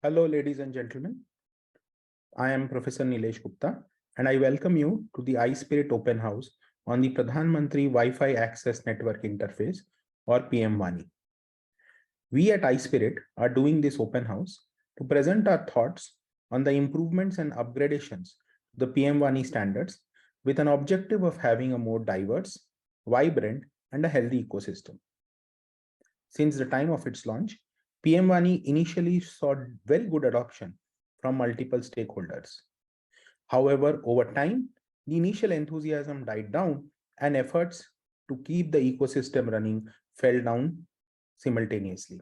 Hello, ladies and gentlemen. I am Professor Nilesh Gupta, and I welcome you to the iSPIRT Open House on the Pradhan Mantri Wi-Fi Access Network Interface, or PM-WANI. We at iSPIRT are doing this open house to present our thoughts on the improvements and upgradations to the PM-WANI standards with an objective of having a more diverse, vibrant, and a healthy ecosystem. Since the time of its launch, PM-WANI initially saw very good adoption from multiple stakeholders. However, over time, the initial enthusiasm died down and efforts to keep the ecosystem running fell down simultaneously.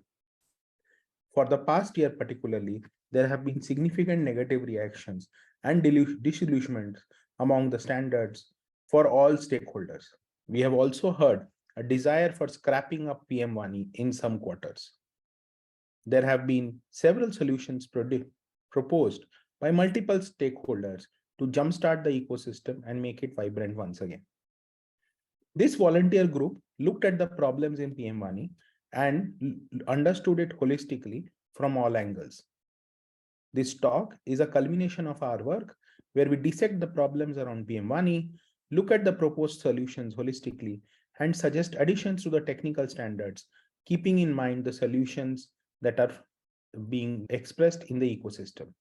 For the past year particularly, there have been significant negative reactions and disillusionment among the standards for all stakeholders. We have also heard a desire for scrapping up PM-WANI in some quarters. There have been several solutions proposed by multiple stakeholders to jumpstart the ecosystem and make it vibrant once again. This volunteer group looked at the problems in PM-WANI and understood it holistically from all angles. This talk is a culmination of our work where we dissect the problems around PM-WANI, look at the proposed solutions holistically, and suggest additions to the technical standards, keeping in mind the solutions that are being expressed in the ecosystem.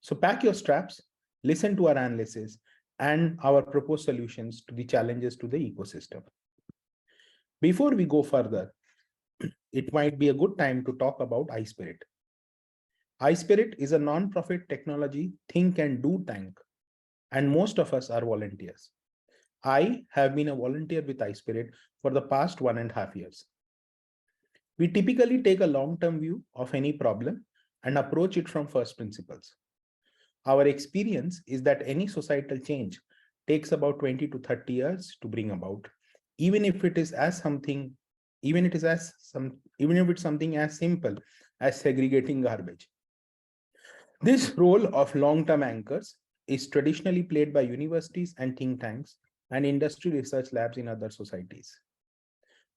So pack your straps, listen to our analysis and our proposed solutions to the challenges to the ecosystem. Before we go further, it might be a good time to talk about iSPIRT. iSPIRT is a non-profit technology think and do tank, and most of us are volunteers. I have been a volunteer with iSPIRT for the past 1.5 years. We typically take a long-term view of any problem and approach it from first principles. Our experience is that any societal change takes about 20 to 30 years to bring about, even if it's something as simple as segregating garbage. This role of long-term anchors is traditionally played by universities and think tanks and industry research labs in other societies.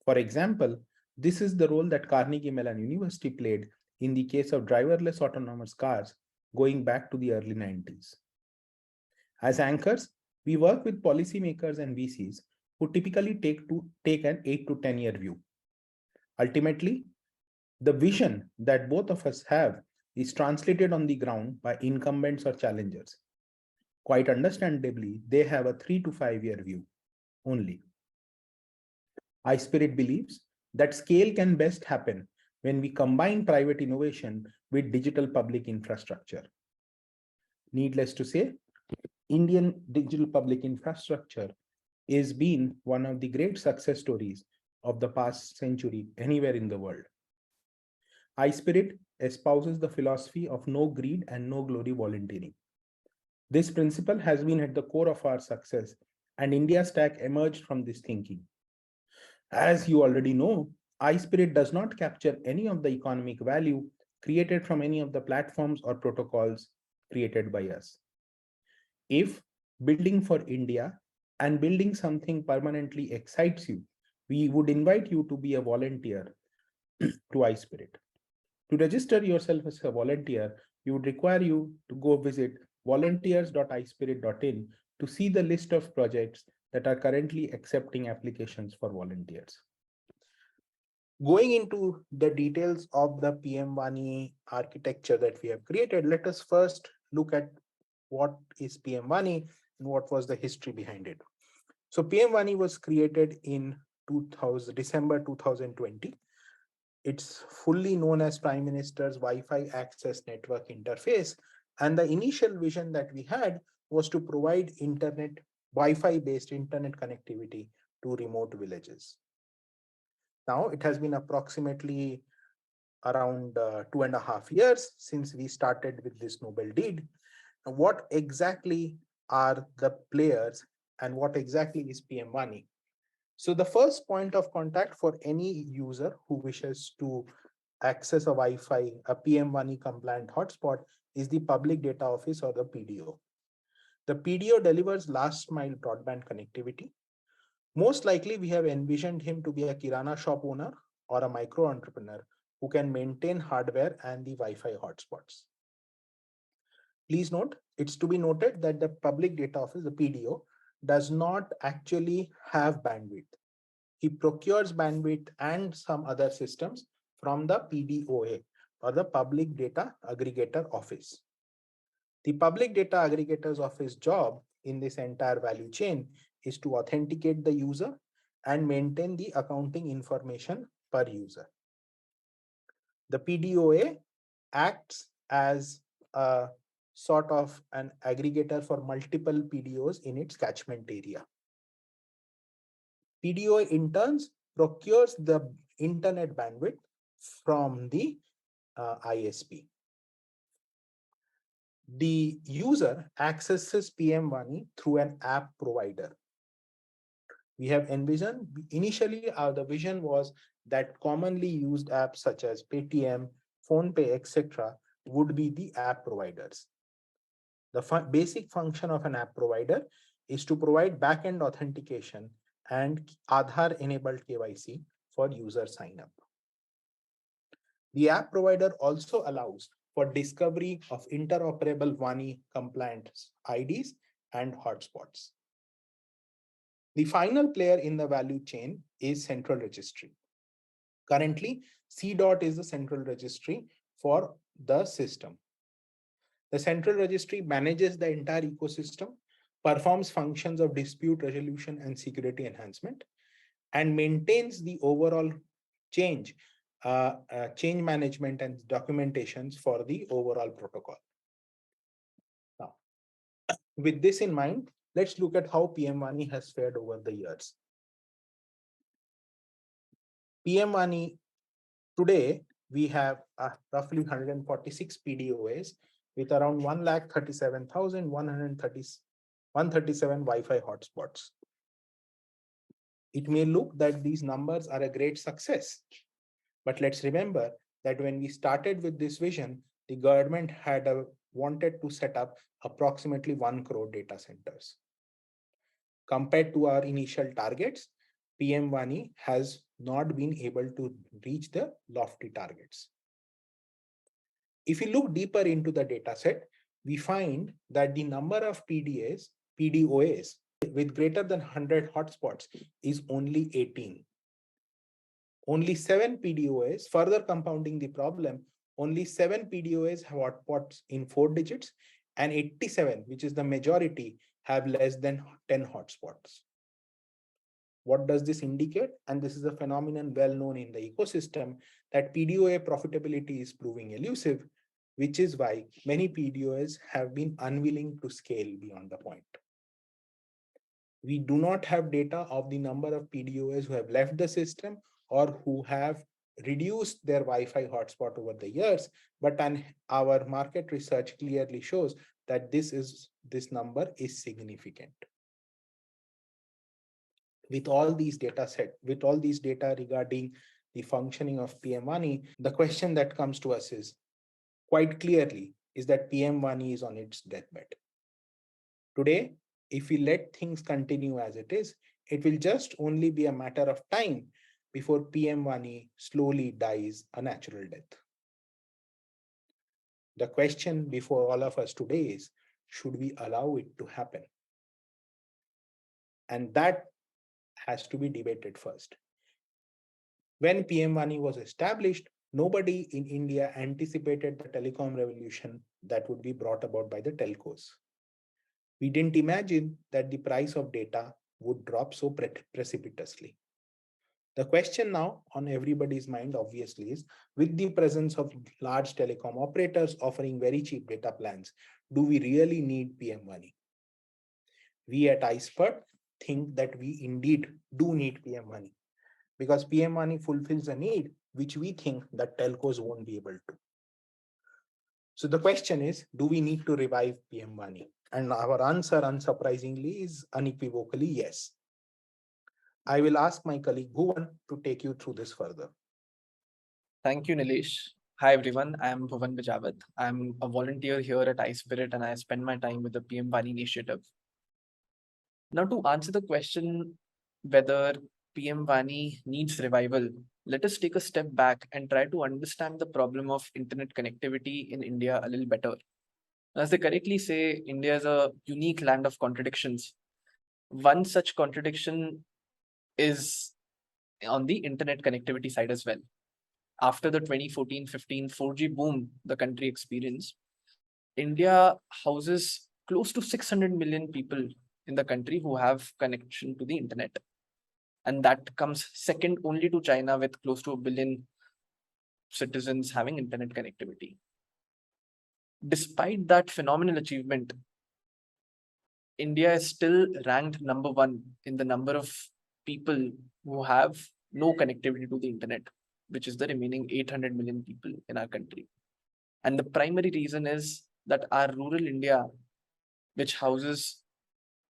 For example, this is the role that Carnegie Mellon University played in the case of driverless autonomous cars going back to the early 90s. As anchors, we work with policymakers and VCs who typically take an 8 to 10 year view. Ultimately, the vision that both of us have is translated on the ground by incumbents or challengers. Quite understandably, they have a 3 to 5 year view only. iSPIRT believes that scale can best happen when we combine private innovation with digital public infrastructure. Needless to say, Indian digital public infrastructure is been one of the great success stories of the past century anywhere in the world. iSPIRT espouses the philosophy of no greed and no glory volunteering. This principle has been at the core of our success, and India Stack emerged from this thinking. As you already know, iSPIRT does not capture any of the economic value created from any of the platforms or protocols created by us. If building for India and building something permanently excites you, we would invite you to be a volunteer to iSPIRT. To register yourself as a volunteer, we would require you to go visit volunteers.ispirit.in to see the list of projects that are currently accepting applications for volunteers. Going into the details of the PM-WANI architecture that we have created, let us first look at what is PM-WANI and what was the history behind it. So PM-WANI was created in December 2020. It's fully known as Prime Minister's Wi-Fi Access Network Interface. And the initial vision that we had was to provide Wi-Fi based internet connectivity to remote villages. Now, it has been approximately around 2.5 years since we started with this noble deed. Now, what exactly are the players and what exactly is PM-WANI? So the first point of contact for any user who wishes to access a Wi-Fi, a PM-WANI compliant hotspot, is the Public Data Office or the PDO. The PDO delivers last mile broadband connectivity. Most likely, we have envisioned him to be a Kirana shop owner or a micro entrepreneur who can maintain hardware and the Wi-Fi hotspots. Please note, it's to be noted that the public data office, the PDO, does not actually have bandwidth. He procures bandwidth and some other systems from the PDOA, or the Public Data Aggregator Office. The Public Data Aggregator's Office job in this entire value chain is to authenticate the user and maintain the accounting information per user. The PDOA acts as a sort of an aggregator for multiple PDOs in its catchment area. PDOA in turn procures the internet bandwidth from the ISP. The user accesses PM-WANI through an app provider. We have envisioned, initially the vision was that commonly used apps such as Paytm, PhonePe, etc. would be the app providers. The basic function of an app provider is to provide backend authentication and Aadhaar-enabled KYC for user sign-up. The app provider also allows for discovery of interoperable WANI compliant IDs and hotspots. The final player in the value chain is central registry. Currently, C. is the central registry for the system. The central registry manages the entire ecosystem, performs functions of dispute resolution and security enhancement, and maintains the overall change management and documentations for the overall protocol. Now, with this in mind, let's look at how PM-WANI has fared over the years. PM-WANI, today, we have roughly 146 PDOAs with around 137,137 Wi-Fi hotspots. It may look that these numbers are a great success, but let's remember that when we started with this vision, the government had wanted to set up approximately 1 crore data centers. Compared to our initial targets, PM-WANI has not been able to reach the lofty targets. If we look deeper into the data set, we find that the number of PDOAs with greater than 100 hotspots is only 18. Only 7 PDOAs, further compounding the problem, only 7 PDOAs have hotspots in 4 digits, and 87, which is the majority, have less than 10 hotspots. What does this indicate? And this is a phenomenon well known in the ecosystem, that PDOA profitability is proving elusive, which is why many PDOAs have been unwilling to scale beyond the point. We do not have data of the number of PDOAs who have left the system or who have reduced their Wi-Fi hotspot over the years, but our market research clearly shows that this number is significant. With all these data regarding the functioning of PM-WANI, the question that comes to us is quite clearly is that PM-WANI is on its deathbed. Today, if we let things continue as it is, it will just only be a matter of time before PM-WANI slowly dies a natural death. The question before all of us today is, should we allow it to happen? And that has to be debated first. When PM-WANI was established, nobody in India anticipated the telecom revolution that would be brought about by the telcos. We didn't imagine that the price of data would drop so precipitously. The question now on everybody's mind, obviously, is with the presence of large telecom operators offering very cheap data plans, do we really need PM-WANI? We at iSPIRT think that we indeed do need PM-WANI, because PM-WANI fulfills a need which we think that telcos won't be able to. So the question is, do we need to revive PM-WANI? And our answer, unsurprisingly, is unequivocally yes. I will ask my colleague Bhuvan to take you through this further. Thank you, Nilesh. Hi, everyone. I am Bhuvan Bijawat. I'm a volunteer here at iSPIRT, and I spend my time with the PM-WANI initiative. Now, to answer the question whether PM-WANI needs revival, let us take a step back and try to understand the problem of internet connectivity in India a little better. As they correctly say, India is a unique land of contradictions. One such contradiction is on the internet connectivity side as well. After the 2014-15 4G boom the country experienced, India houses close to 600 million people in the country who have connection to the internet. And that comes second only to China with close to 1 billion citizens having internet connectivity. Despite that phenomenal achievement, India is still ranked number one in the number of people who have no connectivity to the internet, which is the remaining 800 million people in our country. And the primary reason is that our rural India, which houses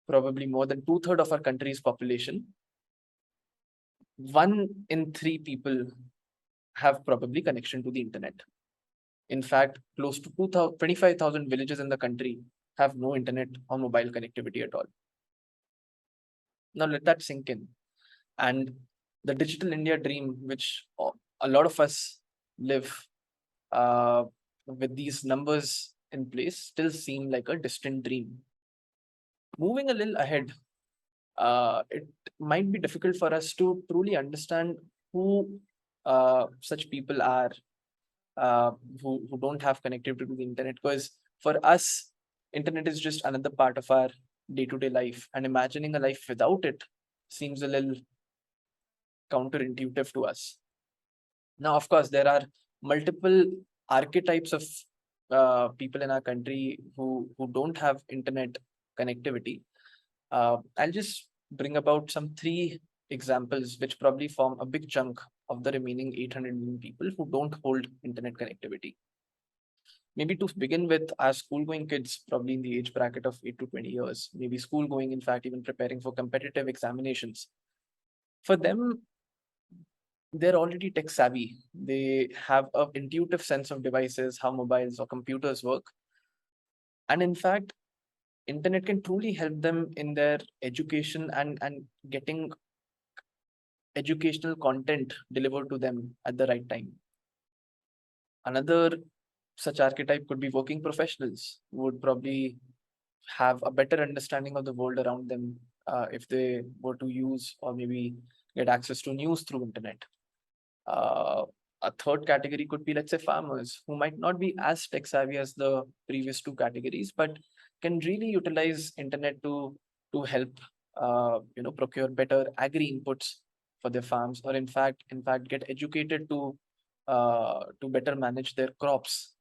probably more than 2/3 of our country's population, 1 in 3 people have probably connection to the internet. In fact, close to 25,000 villages in the country have no internet or mobile connectivity at all. Now let that sink in. And the digital India dream, which a lot of us live with these numbers in place, still seem like a distant dream. Moving a little ahead, it might be difficult for us to truly understand who such people are who don't have connectivity to the internet, because for us, internet is just another part of our day-to-day life, and imagining a life without it seems a little counterintuitive to us. Now, of course, there are multiple archetypes of people in our country who don't have internet connectivity. I'll just bring about some 3 examples which probably form a big chunk of the remaining 800 million people who don't hold internet connectivity. Maybe to begin with, our school-going kids, probably in the age bracket of 8 to 20 years, maybe school-going, in fact, even preparing for competitive examinations. For them, they're already tech savvy. They have an intuitive sense of devices, how mobiles or computers work. And in fact, internet can truly help them in their education and getting educational content delivered to them at the right time. Another such archetype could be working professionals who would probably have a better understanding of the world around them if they were to use or maybe get access to news through internet. A third category could be, let's say, farmers who might not be as tech savvy as the previous 2 categories, but can really utilize internet to help procure better agri inputs for their farms, or in fact get educated to better manage their crops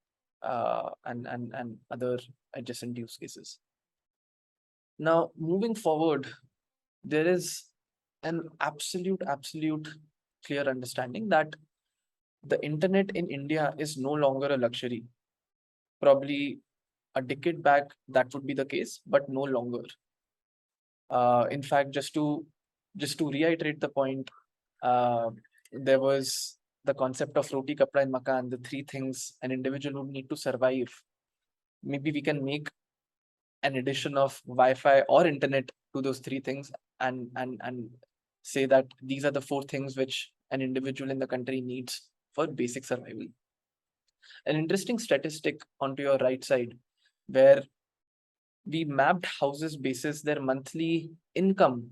and other adjacent use cases. Now, moving forward, there is an absolute clear understanding that the internet in India is no longer a luxury. Probably a decade back, that would be the case, but no longer. In fact, just to reiterate the point, there was the concept of roti, kapda, and makan, the 3 things an individual would need to survive. Maybe we can make an addition of Wi-Fi or internet to those 3 things and say that these are the 4 things which an individual in the country needs for basic survival. An interesting statistic onto your right side, where we mapped houses basis their monthly income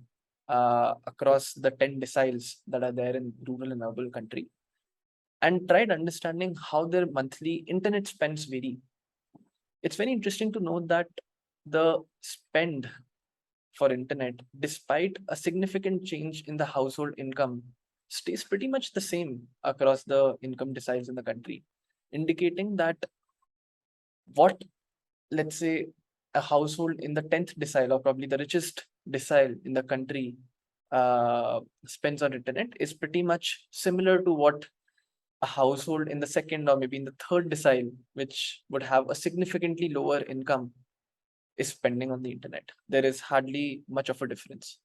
across the 10 deciles that are there in rural and urban country, and tried understanding how their monthly internet spends vary. It's very interesting to note that the spend for internet, despite a significant change in the household income, stays pretty much the same across the income deciles in the country, indicating that what, let's say, a household in the 10th decile, or probably the richest decile in the country, spends on internet is pretty much similar to what a household in the 2nd or maybe in the 3rd decile, which would have a significantly lower income, is spending on the internet. There is hardly much of a difference,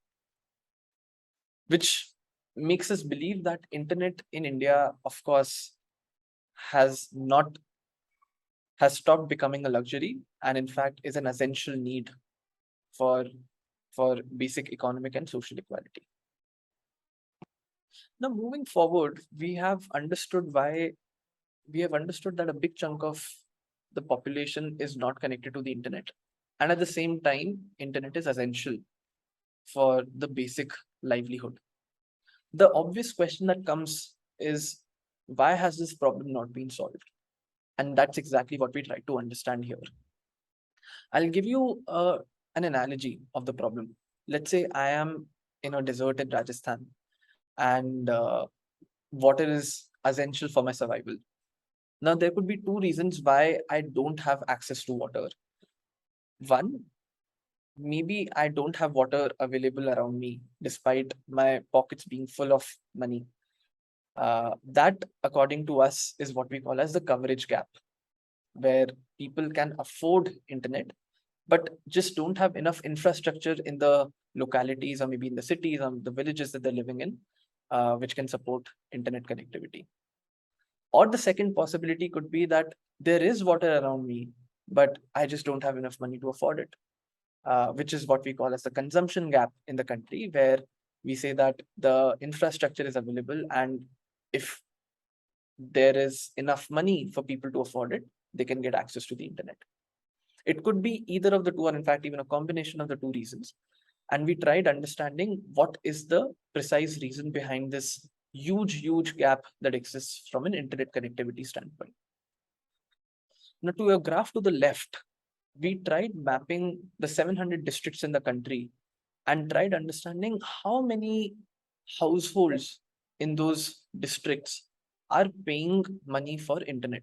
which makes us believe that internet in India, of course, has stopped becoming a luxury, and in fact is an essential need for basic economic and social equality. Now, moving forward, we have understood that a big chunk of the population is not connected to the internet. And at the same time, internet is essential for the basic livelihood. The obvious question that comes is, why has this problem not been solved? And that's exactly what we try to understand here. I'll give you an analogy of the problem. Let's say I am in a desert in Rajasthan, and water is essential for my survival. Now, there could be two reasons why I don't have access to water. One, maybe I don't have water available around me, despite my pockets being full of money. That, according to us, is what we call as the coverage gap, where people can afford internet, but just don't have enough infrastructure in the localities or maybe in the cities or the villages that they're living in, which can support internet connectivity. Or the second possibility could be that there is water around me, but I just don't have enough money to afford it, which is what we call as the consumption gap in the country, where we say that the infrastructure is available, and if there is enough money for people to afford it, they can get access to the internet. It could be either of the two, or in fact, even a combination of the two reasons. And we tried understanding what is the precise reason behind this huge gap that exists from an internet connectivity standpoint. Now, to a graph to the left, we tried mapping the 700 districts in the country and tried understanding how many households in those districts are paying money for internet.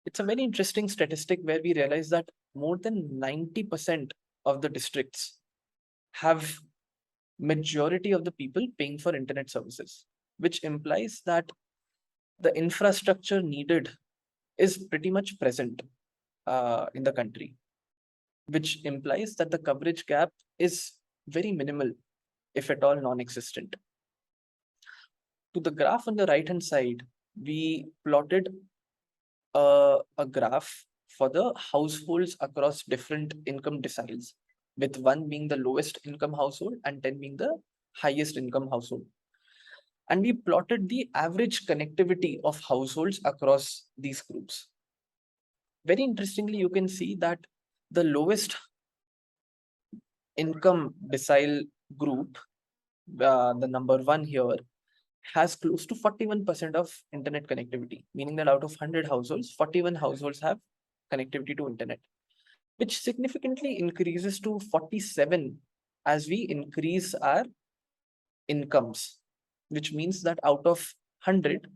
It's a very interesting statistic where we realize that more than 90% of the districts have majority of the people paying for internet services, which implies that the infrastructure needed is pretty much present in the country, which implies that the coverage gap is very minimal, if at all non-existent. To the graph on the right-hand side, we plotted a graph for the households across different income deciles, with 1 being the lowest income household and 10 being the highest income household. And we plotted the average connectivity of households across these groups. Very interestingly, you can see that the lowest income decile group, the number 1 here, has close to 41% of internet connectivity, meaning that out of 100 households, 41 households have connectivity to internet, which significantly increases to 47 as we increase our incomes, which means that out of 100,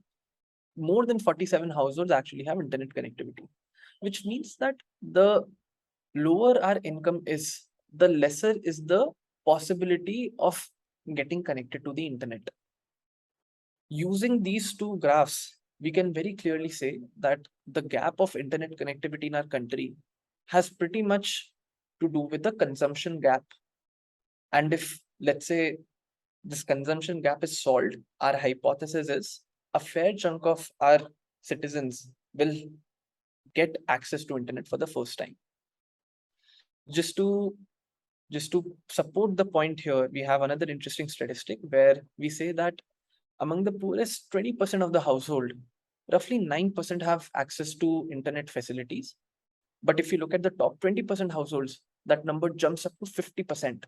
more than 47 households actually have internet connectivity, which means that the lower our income is, the lesser is the possibility of getting connected to the internet. Using these two graphs, we can very clearly say that the gap of internet connectivity in our country has pretty much to do with the consumption gap. And if, let's say, this consumption gap is solved, our hypothesis is a fair chunk of our citizens will get access to internet for the first time. Just to support the point here, we have another interesting statistic where we say that among the poorest 20% of the household, roughly 9% have access to internet facilities. But if you look at the top 20% households, that number jumps up to 50%,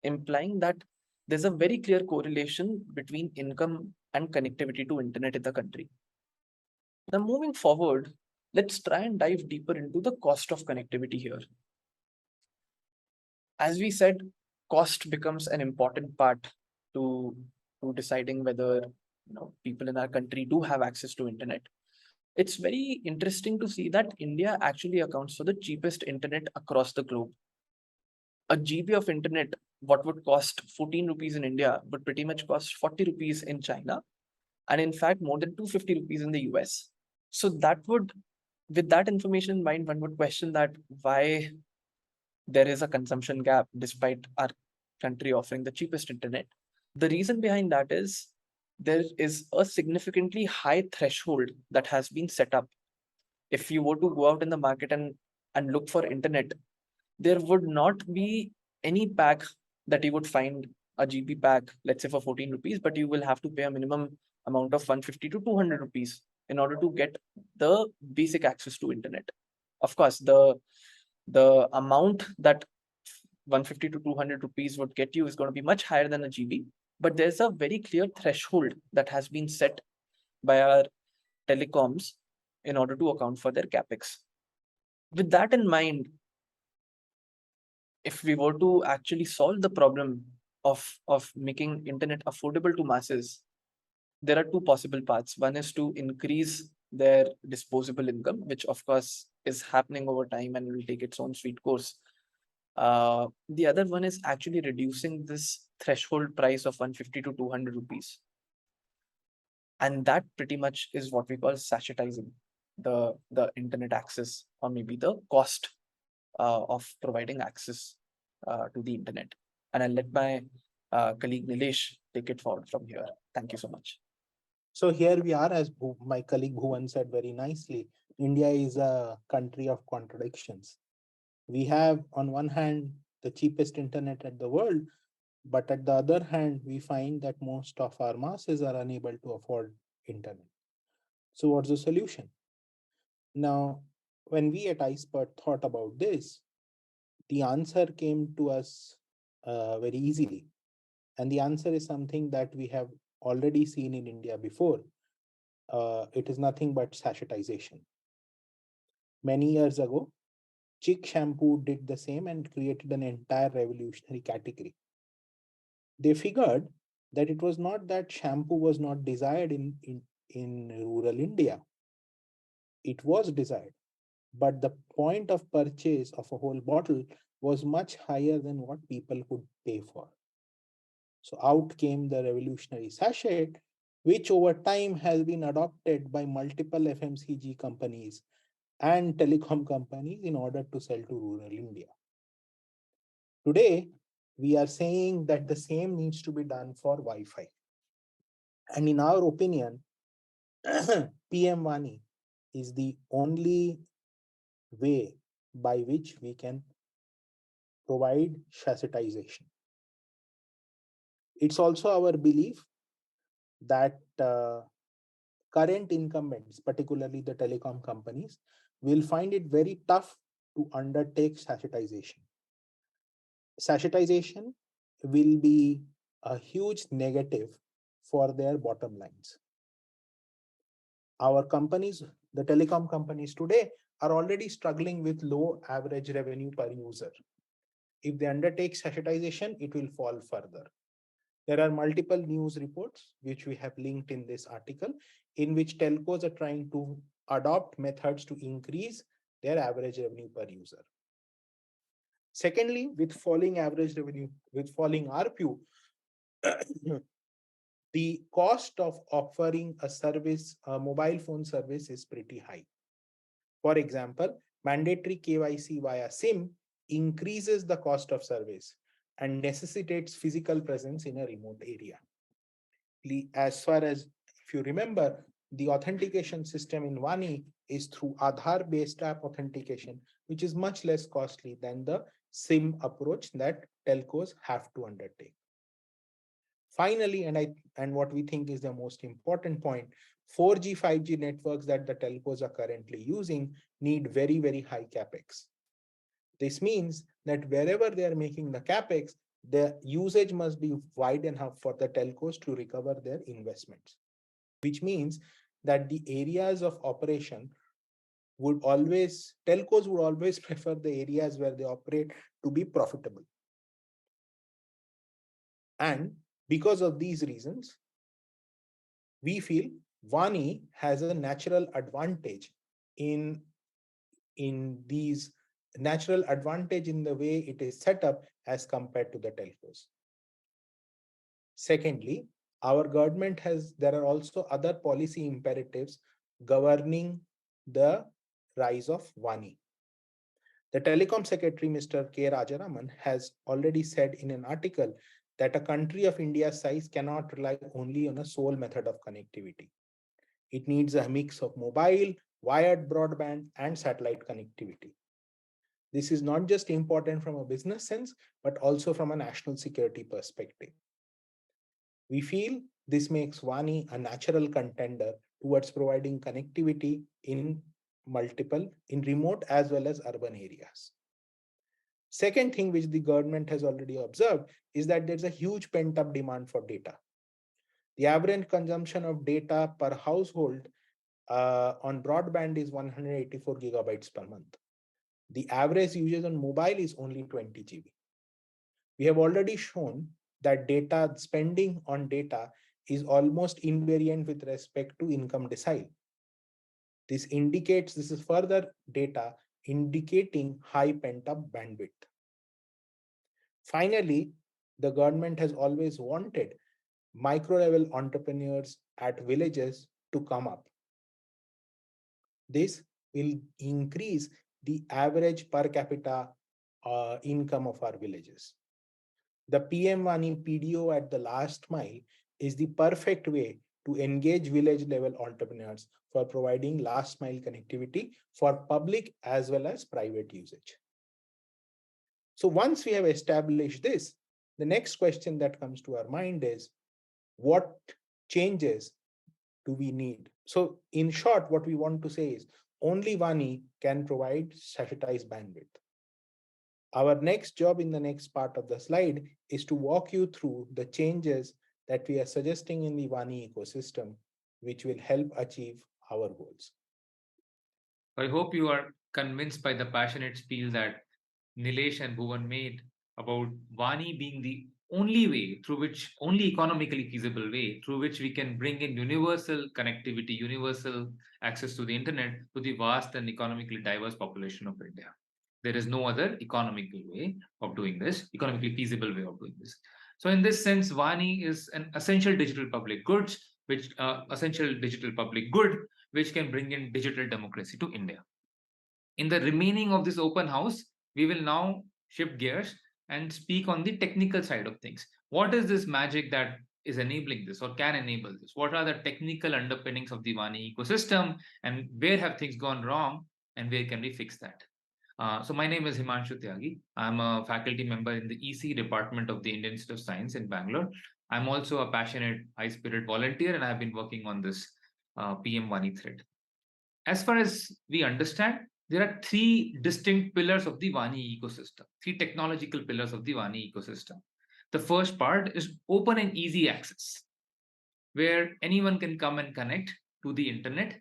implying that there's a very clear correlation between income and connectivity to internet in the country. Now, moving forward, let's try and dive deeper into the cost of connectivity here. As we said, cost becomes an important part to deciding whether people in our country do have access to internet. It's very interesting to see that India actually accounts for the cheapest internet across the globe. A GB of internet, what would cost 14 rupees in India, would pretty much cost 40 rupees in China, and in fact, more than 250 rupees in the US. So that would, with that information in mind, one would question that why there is a consumption gap despite our country offering the cheapest internet. The reason behind that is there is a significantly high threshold that has been set up. If you were to go out in the market and look for internet, there would not be any pack that you would find a GB pack, let's say for 14 rupees, but you will have to pay a minimum amount of 150 to 200 rupees in order to get the basic access to internet. Of course, the amount that 150 to 200 rupees would get you is going to be much higher than a GB, but there's a very clear threshold that has been set by our telecoms in order to account for their capex. With that in mind, if we were to actually solve the problem of making internet affordable to masses, there are two possible paths. One is to increase their disposable income, which of course is happening over time and will take its own sweet course. The other one is actually reducing this threshold price of 150 to 200 rupees. And that pretty much is what we call sachetizing the internet access, or maybe the cost of providing access to the internet. And I'll let my colleague Nilesh take it forward from here. Thank you so much. So here we are, as my colleague Bhuvan said very nicely, India is a country of contradictions. We have, on one hand, the cheapest internet at the world, but at the other hand, we find that most of our masses are unable to afford internet. So what's the solution? Now, when we at iSPIRT thought about this, the answer came to us very easily. And the answer is something that we have already seen in India before. It is nothing but sachetization. Many years ago, Chick shampoo did the same and created an entire revolutionary category. They figured that it was not that shampoo was not desired in rural India. It was desired, but the point of purchase of a whole bottle was much higher than what people could pay for. So out came the revolutionary sachet, which over time has been adopted by multiple FMCG companies and telecom companies in order to sell to rural India. Today, we are saying that the same needs to be done for Wi-Fi. And in our opinion, PM-WANI is the only way by which we can provide sachetization. It's also our belief that current incumbents, particularly the telecom companies, will find it very tough to undertake sachetization. Sachetization will be a huge negative for their bottom lines. Our companies, the telecom companies today, are already struggling with low average revenue per user. If they undertake sachetization, it will fall further. There are multiple news reports, which we have linked in this article, in which telcos are trying to adopt methods to increase their average revenue per user. Secondly, with falling average revenue, with falling RPU, the cost of offering a service, a mobile phone service, is pretty high. For example, mandatory KYC via SIM increases the cost of service and necessitates physical presence in a remote area. As far as, if you remember, the authentication system in WANI is through Aadhaar-based app authentication, which is much less costly than the SIM approach that telcos have to undertake. Finally, and what we think is the most important point, 4G, 5G networks that the telcos are currently using need very, very high capex. This means that wherever they are making the capex, the usage must be wide enough for the telcos to recover their investments, which means that the areas of operation telcos would always prefer the areas where they operate to be profitable. And because of these reasons, we feel WANI has a natural advantage in the way it is set up as compared to the telcos. Secondly, our government there are also other policy imperatives governing the rise of WANI. The Telecom Secretary, Mr. K. Rajaraman, has already said in an article that a country of India's size cannot rely only on a sole method of connectivity. It needs a mix of mobile, wired broadband, and satellite connectivity. This is not just important from a business sense, but also from a national security perspective. We feel this makes WANI a natural contender towards providing connectivity in remote as well as urban areas. Second thing which the government has already observed is that there's a huge pent-up demand for data. The average consumption of data per household on broadband is 184 gigabytes per month. The average usage on mobile is only 20 GB. We have already shown that data spending on data is almost invariant with respect to income decile. This is further data indicating high pent-up bandwidth. Finally, the government has always wanted micro-level entrepreneurs at villages to come up. This will increase the average per capita income of our villages. The PM-WANI PDO at the last mile is the perfect way to engage village level entrepreneurs for providing last mile connectivity for public as well as private usage. So once we have established this, the next question that comes to our mind is, what changes do we need? So in short, what we want to say is only WANI can provide statutorized bandwidth. Our next job in the next part of the slide is to walk you through the changes that we are suggesting in the WANI ecosystem, which will help achieve our goals. I hope you are convinced by the passionate spiel that Nilesh and Bhuvan made about WANI being the only economically feasible way through which we can bring in universal connectivity, universal access to the internet to the vast and economically diverse population of India. There is no other economically feasible way of doing this. So in this sense, WANI is an essential digital public good, which can bring in digital democracy to India. In the remaining of this open house, we will now shift gears and speak on the technical side of things. What is this magic that is enabling this or can enable this? What are the technical underpinnings of the WANI ecosystem, and where have things gone wrong and where can we fix that? So my name is Himanshu Tyagi. I'm a faculty member in the EC department of the Indian Institute of Science in Bangalore. I'm also a passionate iSPIRT volunteer, and I've been working on this PM-WANI thread. As far as we understand, there are three distinct pillars of the WANI ecosystem, three technological pillars of the WANI ecosystem. The first part is open and easy access, where anyone can come and connect to the internet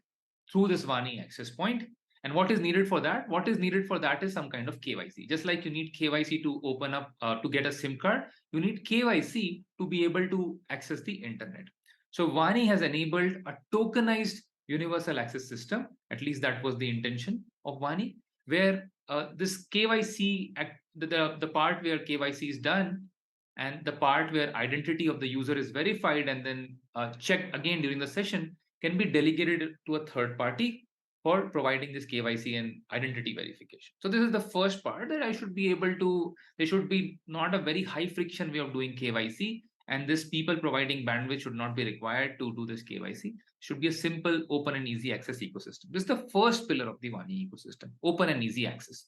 through this WANI access point. And what is needed for that? What is needed for that is some kind of KYC. Just like you need KYC to open up, to get a SIM card, you need KYC to be able to access the internet. So WANI has enabled a tokenized universal access system. At least that was the intention of WANI, where this KYC, the part where KYC is done and the part where identity of the user is verified and then checked again during the session can be delegated to a third party for providing this KYC and identity verification. So this is the first part, that I should be able to, there should be not a very high friction way of doing KYC, and this people providing bandwidth should not be required to do this KYC. It should be a simple, open and easy access ecosystem. This is the first pillar of the WANI ecosystem, open and easy access.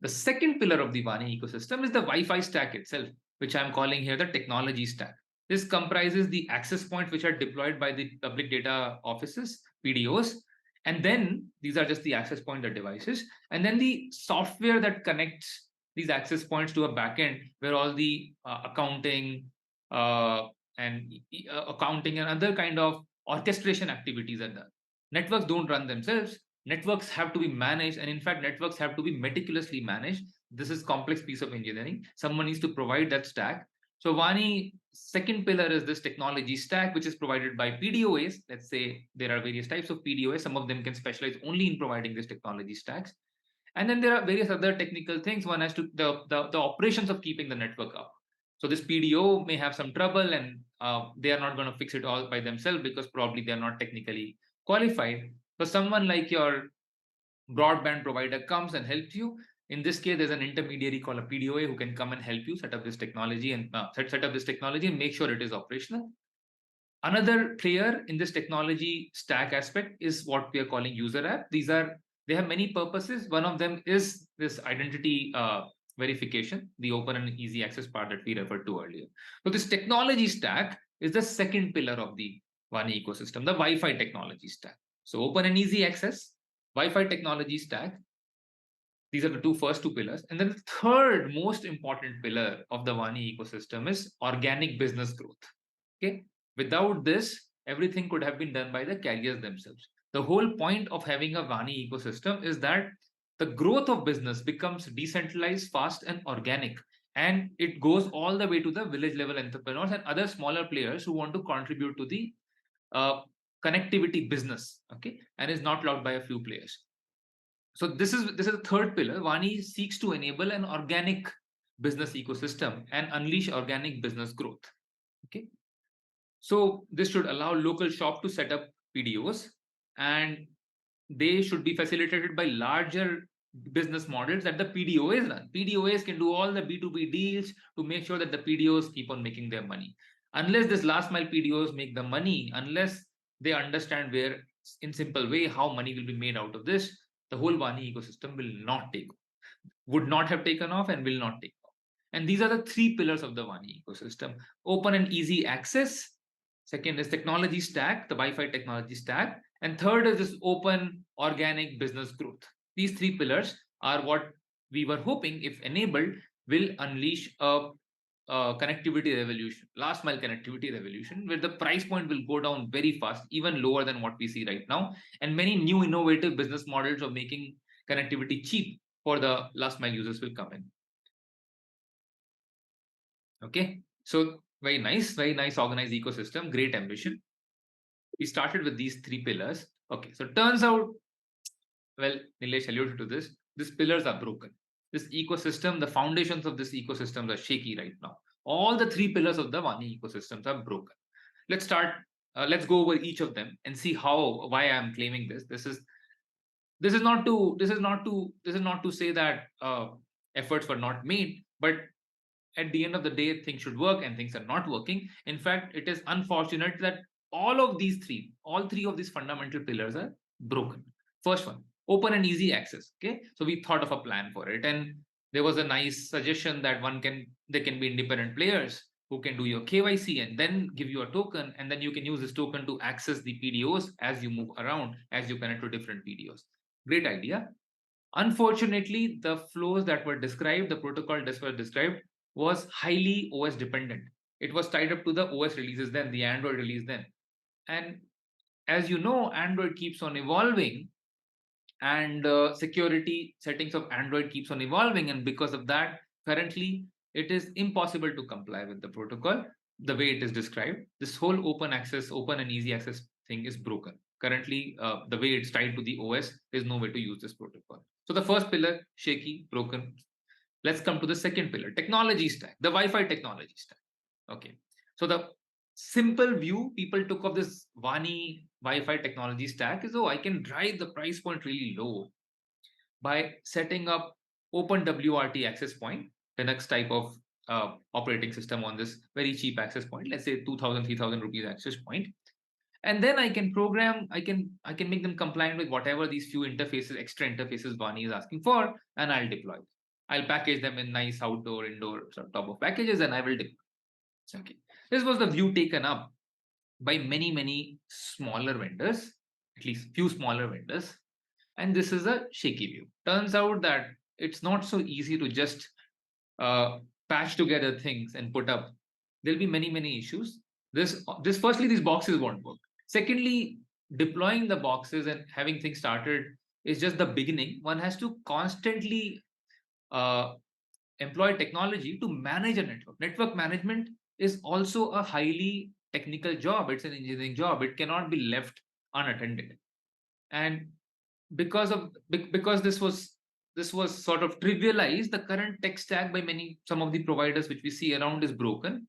The second pillar of the WANI ecosystem is the Wi-Fi stack itself, which I'm calling here the technology stack. This comprises the access points which are deployed by the public data offices, PDOs, and then these are just the access point, the devices, and then the software that connects these access points to a backend where all the accounting and other kind of orchestration activities are done. Networks don't run themselves. Networks have to be managed, and in fact, networks have to be meticulously managed. This is complex piece of engineering. Someone needs to provide that stack. So WANI second pillar is this technology stack, which is provided by PDOs. Let's say there are various types of PDOs. Some of them can specialize only in providing this technology stacks. And then there are various other technical things. One has to the operations of keeping the network up. So this PDO may have some trouble, and they are not going to fix it all by themselves because probably they are not technically qualified. But someone like your broadband provider comes and helps you. In this case, there's an intermediary called a PDOA who can come and help you set up this technology and make sure it is operational. Another player in this technology stack aspect is what we are calling user app. They have many purposes. One of them is this identity verification, the open and easy access part that we referred to earlier. So this technology stack is the second pillar of the WANI ecosystem, the Wi-Fi technology stack. So open and easy access, Wi-Fi technology stack. These are the first two pillars. And then the third most important pillar of the WANI ecosystem is organic business growth. Okay. Without this, everything could have been done by the carriers themselves. The whole point of having a WANI ecosystem is that the growth of business becomes decentralized, fast, and organic. And it goes all the way to the village level entrepreneurs and other smaller players who want to contribute to the connectivity business, okay, and is not locked by a few players. So this is the third pillar. WANI seeks to enable an organic business ecosystem and unleash organic business growth. Okay. So this should allow local shop to set up PDOs, and they should be facilitated by larger business models that the PDOs run. PDOs can do all the B2B deals to make sure that the PDOs keep on making their money. Unless this last mile PDOs make the money, unless they understand where, in simple way, how money will be made out of this, the whole WANI ecosystem would not have taken off and will not take off. And these are the three pillars of the WANI ecosystem: open and easy access. Second is technology stack, the Wi-Fi technology stack. And third is this open organic business growth. These three pillars are what we were hoping, if enabled, will unleash a connectivity revolution, last mile connectivity revolution, where the price point will go down very fast, even lower than what we see right now. And many new innovative business models of making connectivity cheap for the last mile users will come in. Okay, so very nice organized ecosystem, great ambition. We started with these three pillars. Okay, so turns out, well, Nilesh alluded to this, these pillars are broken. This ecosystem, the foundations of this ecosystem are shaky right now. All the three pillars of the WANI ecosystems are broken. Let's go over each of them and see why I am claiming this. This is not to say that efforts were not made, but at the end of the day, things should work and things are not working. In fact, it is unfortunate that all three of these fundamental pillars are broken. First one, open and easy access. Okay, so we thought of a plan for it, and there was a nice suggestion that there can be independent players who can do your KYC and then give you a token, and then you can use this token to access the PDOs as you move around, as you connect to different PDOs. Great idea. Unfortunately, the flows that were described, the protocol that were described, was highly OS dependent. It was tied up to the OS releases then, the Android release then. And as you know, Android keeps on evolving, and security settings of Android keeps on evolving. And because of that, currently, it is impossible to comply with the protocol the way it is described. This whole open and easy access thing is broken. Currently, the way it's tied to the OS, there's no way to use this protocol. So the first pillar, shaky, broken. Let's come to the second pillar, technology stack, the Wi-Fi technology stack. Okay, so the simple view people took of this WANI Wi-Fi technology stack is, I can drive the price point really low by setting up open WRT access point, the next type of operating system on this very cheap access point, let's say 2,000, 3,000 rupees access point. And then I can program, I can make them compliant with whatever these few interfaces, extra interfaces WANI is asking for, and I'll deploy. I'll package them in nice outdoor, indoor sort of top of packages, and I will deploy. Okay. This was the view taken up by many smaller vendors, at least few smaller vendors. And this is a shaky view. Turns out that it's not so easy to just patch together things and put up. There'll be many issues. Firstly, these boxes won't work. Secondly, deploying the boxes and having things started is just the beginning. One has to constantly employ technology to manage a network. Network management is also a highly technical job. It's an engineering job. It cannot be left unattended. And because this was sort of trivialized, the current tech stack by some of the providers which we see around is broken.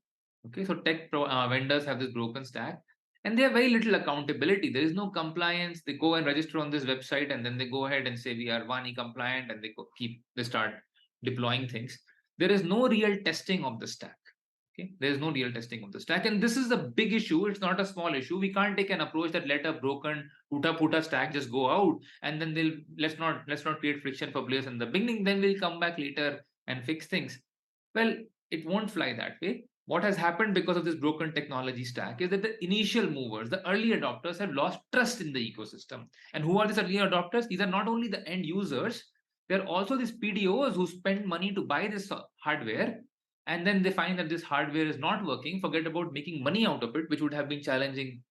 Okay, so tech vendors have this broken stack, and they have very little accountability. There is no compliance. They go and register on this website, and then they go ahead and say we are WANI compliant, and they start deploying things. There is no real testing of the stack. Okay, there is no real testing of the stack, and this is a big issue. It's not a small issue. We can't take an approach that let a broken puta stack just go out, and then let's not create friction for players in the beginning. Then we'll come back later and fix things. Well, it won't fly that way. What has happened because of this broken technology stack is that the initial movers, the early adopters, have lost trust in the ecosystem. And who are these early adopters? These are not only the end users, they're also these PDOs who spend money to buy this hardware, and then they find that this hardware is not working, forget about making money out of it, which would have been challenging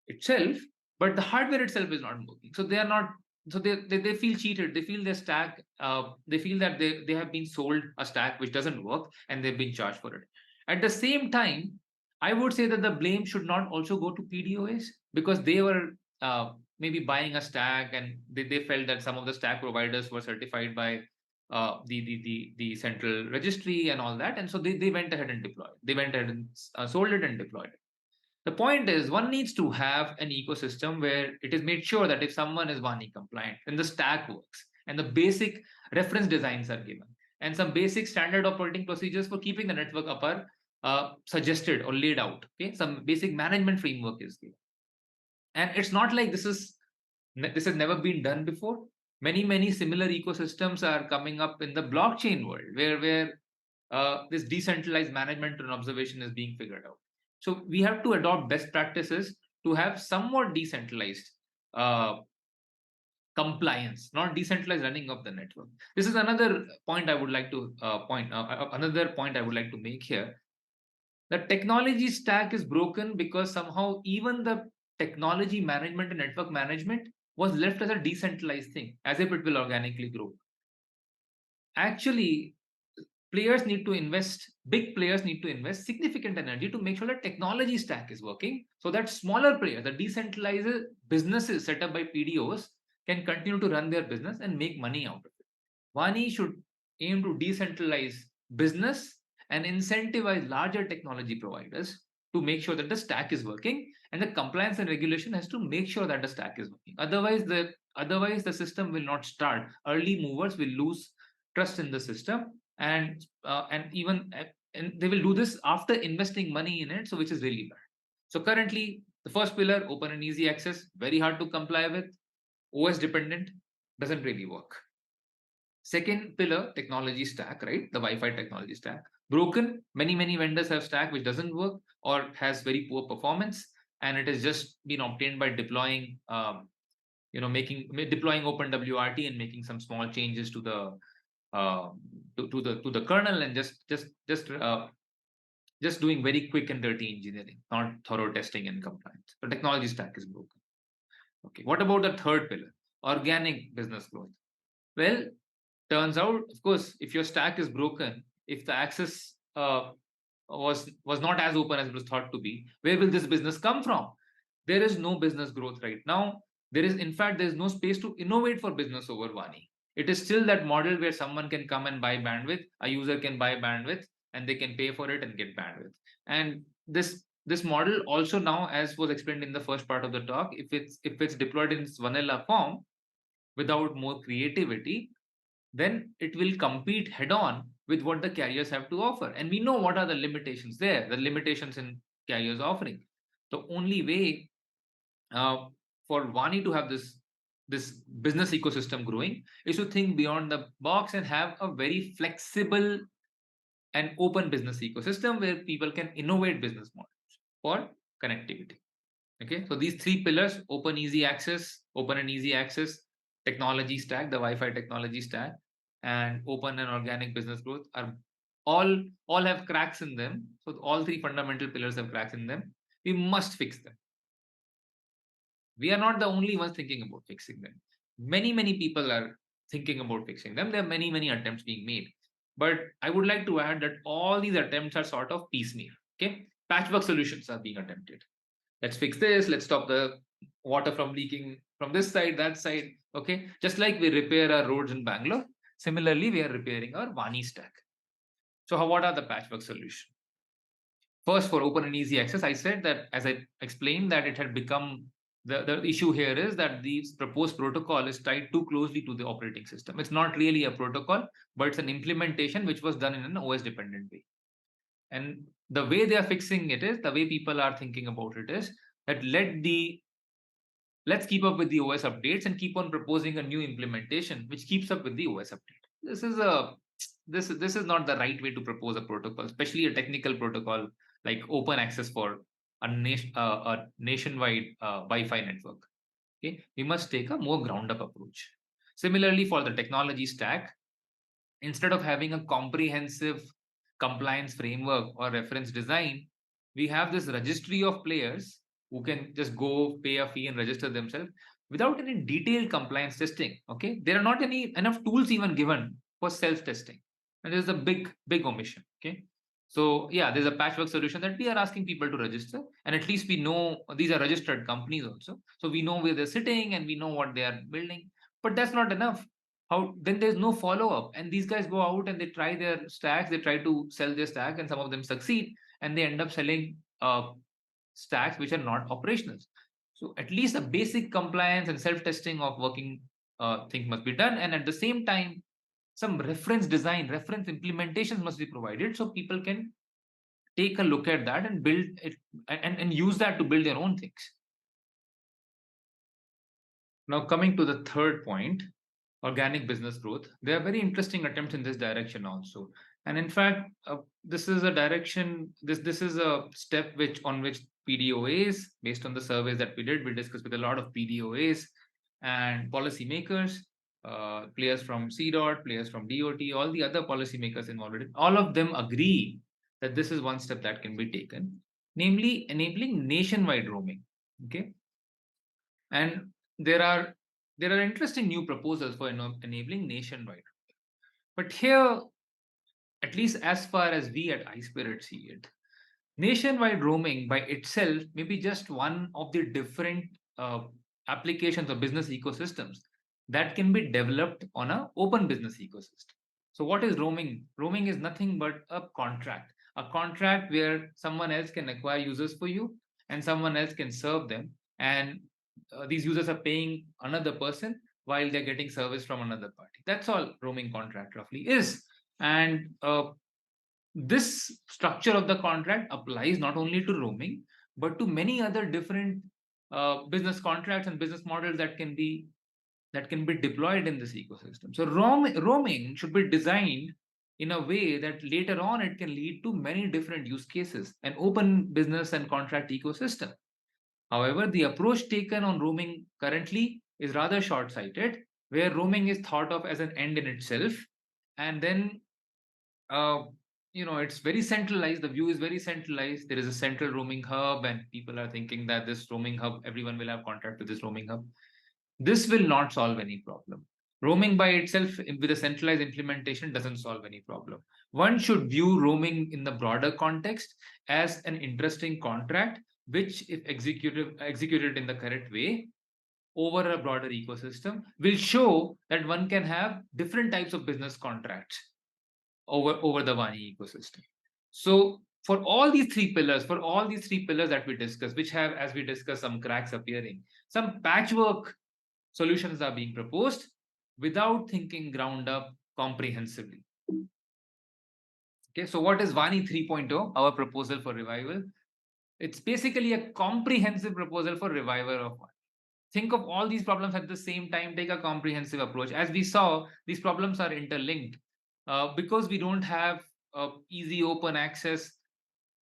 itself, but the hardware itself is not working. So they are not, so they feel cheated. They feel their stack, they feel that they have been sold a stack which doesn't work and they've been charged for it. At the same time, I would say that the blame should not also go to PDOs, because they were maybe buying a stack and they felt that some of the stack providers were certified by the central registry and all that. And so they went ahead and deployed. They went ahead and sold it and deployed it. The point is, one needs to have an ecosystem where it is made sure that if someone is WANI compliant, then the stack works and the basic reference designs are given, and some basic standard operating procedures for keeping the network up are suggested or laid out. Okay, some basic management framework is given, and it's not like this has never been done before. Many similar ecosystems are coming up in the blockchain world, where this decentralized management and observation is being figured out. So we have to adopt best practices to have somewhat decentralized compliance, not decentralized running of the network. This is another point I would like to another point I would like to make here. The technology stack is broken because somehow even the technology management and network management was left as a decentralized thing, as if it will organically grow. Actually, big players need to invest significant energy to make sure that technology stack is working, so that smaller players, the decentralized businesses set up by PDOs, can continue to run their business and make money out of it. WANI should aim to decentralize business and incentivize larger technology providers to make sure that the stack is working, and the compliance and regulation has to make sure that the stack is working. Otherwise the system will not start. Early movers will lose trust in the system, and they will do this after investing money in it, so which is really bad. So currently, the first pillar, open and easy access, very hard to comply with, OS dependent, doesn't really work. Second pillar, technology stack, right? The Wi-Fi technology stack, broken. Many vendors have stack which doesn't work or has very poor performance, and it has just been obtained by deploying, deploying OpenWRT and making some small changes to the to the kernel, and just doing very quick and dirty engineering, not thorough testing and compliance. The technology stack is broken. Okay, what about the third pillar, organic business growth? Well, turns out, of course, if your stack is broken, if the access was not as open as it was thought to be, where will this business come from? There is no business growth right now. There is no space to innovate for business over WANI. It is still that model where someone can come and buy bandwidth, a user can buy bandwidth, and they can pay for it and get bandwidth. And this model also now, as was explained in the first part of the talk, if it's deployed in its vanilla form without more creativity, then it will compete head on with what the carriers have to offer. And we know what are the limitations there, the limitations in carriers offering. The only way for WANI to have this business ecosystem growing is to think beyond the box and have a very flexible and open business ecosystem where people can innovate business models for connectivity. Okay, so these three pillars, open and easy access, technology stack, the Wi-Fi technology stack, and open and organic business growth, are all have cracks in them. So all three fundamental pillars have cracks in them. We must fix them. We are not the only ones thinking about fixing them. Many people are thinking about fixing them. There are many attempts being made. But I would like to add that all these attempts are sort of piecemeal. Okay, patchwork solutions are being attempted. Let's fix this. Let's stop the water from leaking from this side, that side. Okay, just like we repair our roads in Bangalore, similarly we are repairing our WANI stack. So what are the patchwork solutions? First, for open and easy access, I said that, as I explained, that it had become the issue here is that the proposed protocol is tied too closely to the operating system. It's not really a protocol, but it's an implementation which was done in an OS dependent way. And the way they are fixing it is, the way people are thinking about it is that let's keep up with the OS updates and keep on proposing a new implementation which keeps up with the OS update. This is a this is not the right way to propose a protocol, especially a technical protocol like open access for a nationwide Wi-Fi network. Okay, we must take a more ground up approach. Similarly, for the technology stack, instead of having a comprehensive compliance framework or reference design, we have this registry of players who can just go pay a fee and register themselves without any detailed compliance testing. Okay, there are not enough tools even given for self testing, and there's a big omission. Okay, so yeah, there's a patchwork solution that we are asking people to register, and at least we know these are registered companies also, so we know where they're sitting and we know what they are building. But that's not enough. How then there's no follow-up, and these guys go out and they try their stacks, they try to sell their stack, and some of them succeed, and they end up selling stacks which are not operational. So at least a basic compliance and self-testing of working things must be done, and at the same time some reference design, reference implementations must be provided so people can take a look at that and build it and use that to build their own things. Now coming to the third point, organic business growth. There are very interesting attempts in this direction also. And in fact, this is a direction, this is a step on which PDOAs, based on the surveys that we did, we discussed with a lot of PDOAs and policymakers, players from CDOT, players from DOT, all the other policymakers involved. All of them agree that this is one step that can be taken, namely enabling nationwide roaming. Okay, and there are interesting new proposals for enabling nationwide. But here, at least as far as we at iSPIRT see it, nationwide roaming by itself may be just one of the different applications of business ecosystems that can be developed on an open business ecosystem. So what is roaming? Roaming is nothing but a contract where someone else can acquire users for you and someone else can serve them, and these users are paying another person while they're getting service from another party. That's all roaming contract roughly is. And this structure of the contract applies not only to roaming, but to many other different business contracts and business models that can be deployed in this ecosystem. So roaming should be designed in a way that later on it can lead to many different use cases, an open business and contract ecosystem. However, the approach taken on roaming currently is rather short-sighted, where roaming is thought of as an end in itself, and then it's very centralized. The view is very centralized. There is a central roaming hub, and people are thinking that this roaming hub, everyone will have contact with this roaming hub. This will not solve any problem. Roaming by itself with a centralized implementation doesn't solve any problem. One should view roaming in the broader context as an interesting contract, which, if executed in the correct way over a broader ecosystem, will show that one can have different types of business contracts over the WANI ecosystem. So for all these three pillars that we discussed, which have, as we discussed, some cracks appearing, some patchwork solutions are being proposed without thinking ground up comprehensively. Okay, so what is WANI 3.0, our proposal for revival? It's basically a comprehensive proposal for revival of WANI. Think of all these problems at the same time, take a comprehensive approach. As we saw, these problems are interlinked. Because we don't have easy open access,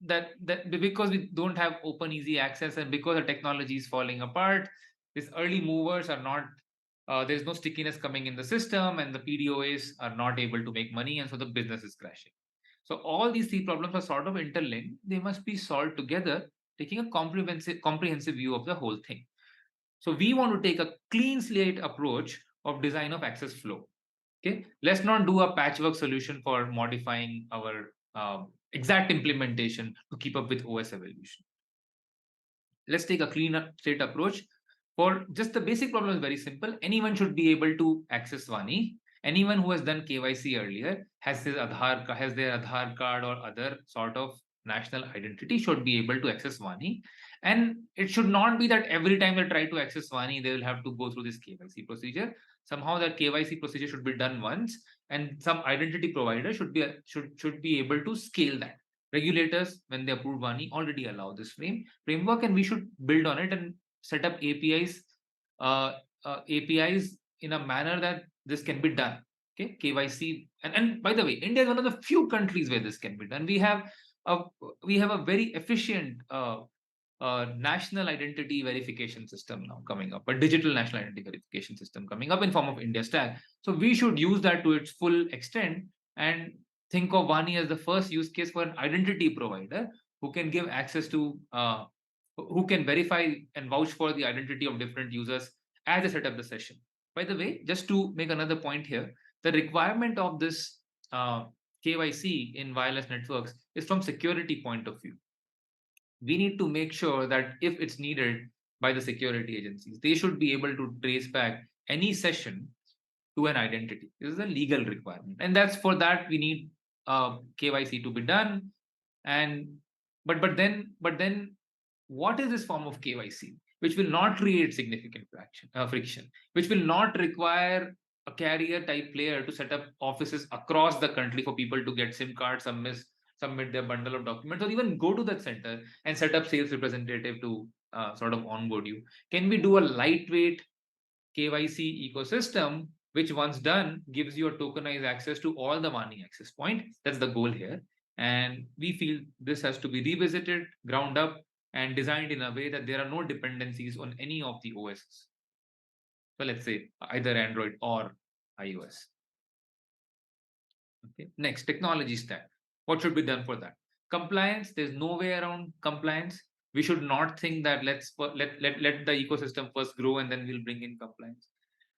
because we don't have open easy access, and because the technology is falling apart, these early movers are not, there's no stickiness coming in the system, and the PDOAs are not able to make money, and so the business is crashing. So all these three problems are sort of interlinked. They must be solved together, taking a comprehensive view of the whole thing. So we want to take a clean slate approach of design of access flow. Okay, let's not do a patchwork solution for modifying our exact implementation to keep up with OS evolution. Let's take a clean slate approach. For just the basic problem is very simple. Anyone should be able to access WANI. Anyone who has done KYC earlier, has their Aadhaar card or other sort of national identity, should be able to access WANI. And it should not be that every time they try to access WANI, they will have to go through this KYC procedure. Somehow that KYC procedure should be done once, and some identity provider should be able to scale that. Regulators, when they approve WANI, already allow this framework, and we should build on it and set up APIs in a manner that this can be done. Okay, KYC, and by the way, India is one of the few countries where this can be done. We have a very efficient national identity verification system now coming up, a digital national identity verification system coming up in form of India Stack. So we should use that to its full extent and think of WANI as the first use case for an identity provider who can give access to, who can verify and vouch for the identity of different users as they set up the session. By the way, just to make another point here, the requirement of this KYC in wireless networks is from security point of view. We need to make sure that if it's needed by the security agencies, they should be able to trace back any session to an identity. This is a legal requirement, and that's for that we need KYC to be done. And but then what is this form of KYC, which will not create significant friction, which will not require a carrier type player to set up offices across the country for people to get SIM cards, submit their bundle of documents, or even go to that center and set up sales representative to sort of onboard you? Can we do a lightweight KYC ecosystem, which once done gives you a tokenized access to all the WANI access point? That's the goal here. And we feel this has to be revisited, ground up, and designed in a way that there are no dependencies on any of the OSs. So let's say either Android or iOS. Okay. Next, technology stack. What should be done for that? Compliance. There's no way around compliance. We should not think that let the ecosystem first grow and then we'll bring in compliance.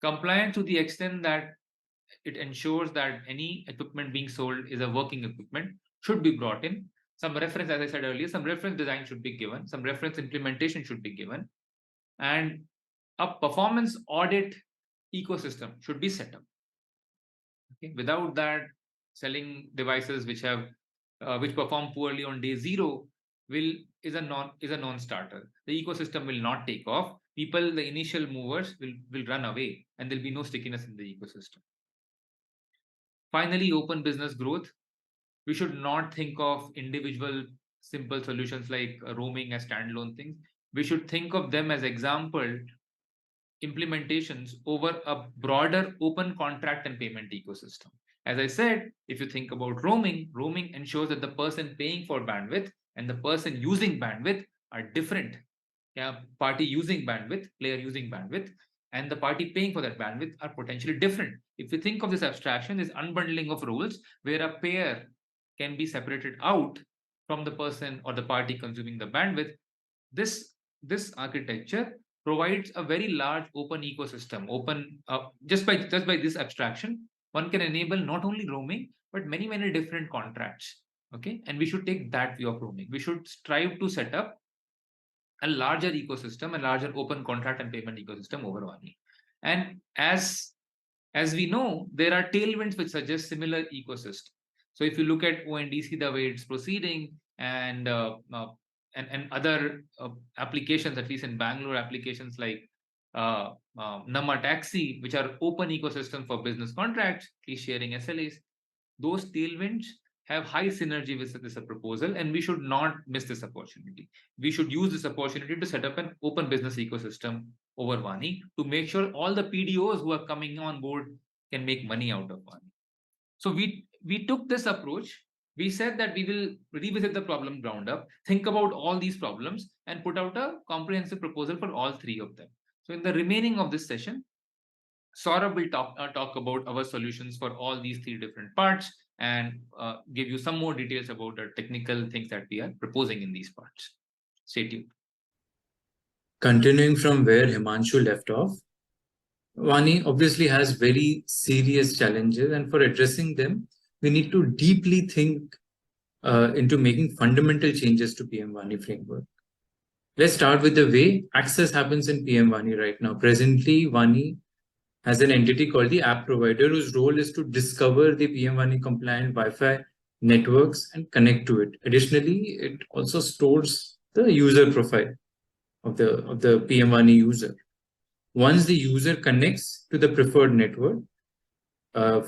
Compliance to the extent that it ensures that any equipment being sold is a working equipment should be brought in. Some reference, as I said earlier, some reference design should be given, some reference implementation should be given, and a performance audit ecosystem should be set up. Okay. Without that, selling devices which perform poorly on day zero is a non-starter. The ecosystem will not take off. People, the initial movers, will run away, and there'll be no stickiness in the ecosystem. Finally, open business growth. We should not think of individual simple solutions like roaming as standalone things. We should think of them as example implementations over a broader open contract and payment ecosystem. As I said, if you think about roaming ensures that the person paying for bandwidth and the person using bandwidth are different. Yeah, party using bandwidth, player using bandwidth, and the party paying for that bandwidth are potentially different. If you think of this abstraction, this unbundling of roles where a payer can be separated out from the person or the party consuming the bandwidth, this architecture provides a very large open ecosystem. Just by this abstraction, one can enable not only roaming but many different contracts. Okay, and we should take that view of roaming. We should strive to set up a larger ecosystem, a larger open contract and payment ecosystem over WANI. And as we know, there are tailwinds which suggest similar ecosystem. So if you look at ONDC, the way it's proceeding, and other applications, at least in Bangalore, applications like Namma Taxi, which are open ecosystem for business contracts, fee sharing SLAs, those tailwinds have high synergy with this proposal, and we should not miss this opportunity. We should use this opportunity to set up an open business ecosystem over WANI to make sure all the PDOs who are coming on board can make money out of WANI. So we took this approach. We said that we will revisit the problem ground up, think about all these problems, and put out a comprehensive proposal for all three of them. So in the remaining of this session, Saurabh will talk about our solutions for all these three different parts and give you some more details about the technical things that we are proposing in these parts. Stay tuned. Continuing from where Himanshu left off, WANI obviously has very serious challenges, and for addressing them, we need to deeply think into making fundamental changes to PM-WANI framework. Let's start with the way access happens in PM-WANI right now. Presently, WANI has an entity called the app provider whose role is to discover the PM-WANI compliant Wi-Fi networks and connect to it. Additionally, it also stores the user profile of the PM-WANI user. Once the user connects to the preferred network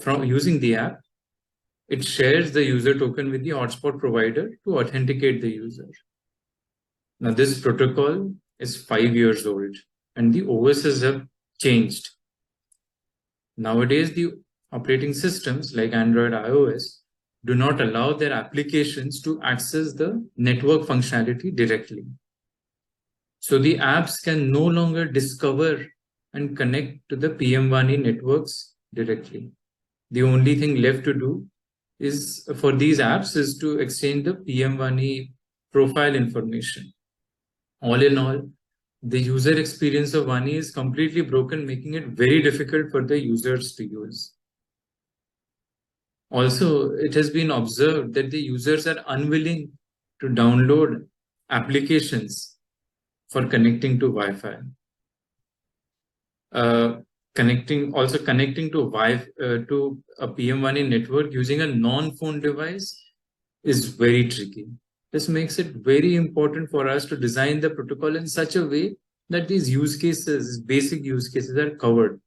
from using the app, it shares the user token with the hotspot provider to authenticate the user. Now, this protocol is 5 years old and the OSs have changed. Nowadays, the operating systems like Android, iOS do not allow their applications to access the network functionality directly. So the apps can no longer discover and connect to the PM-WANI networks directly. The only thing left to do is for these apps is to exchange the PM-WANI profile information. All in all, the user experience of WANI is completely broken, making it very difficult for the users to use. Also, it has been observed that the users are unwilling to download applications for connecting to Wi-Fi. Connecting to to a PM-WANI network using a non-phone device is very tricky. This makes it very important for us to design the protocol in such a way that these use cases, basic use cases, are covered.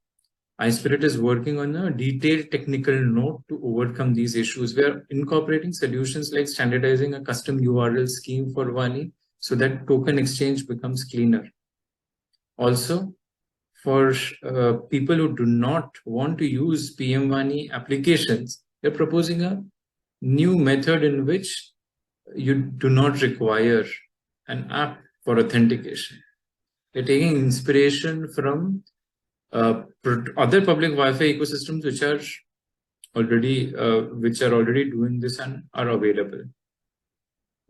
iSPIRT is working on a detailed technical note to overcome these issues. We are incorporating solutions like standardizing a custom URL scheme for WANI so that token exchange becomes cleaner. Also, for people who do not want to use PM-WANI applications, they're proposing a new method in which you do not require an app for authentication. They're taking inspiration from other public Wi-Fi ecosystems which are already doing this and are available.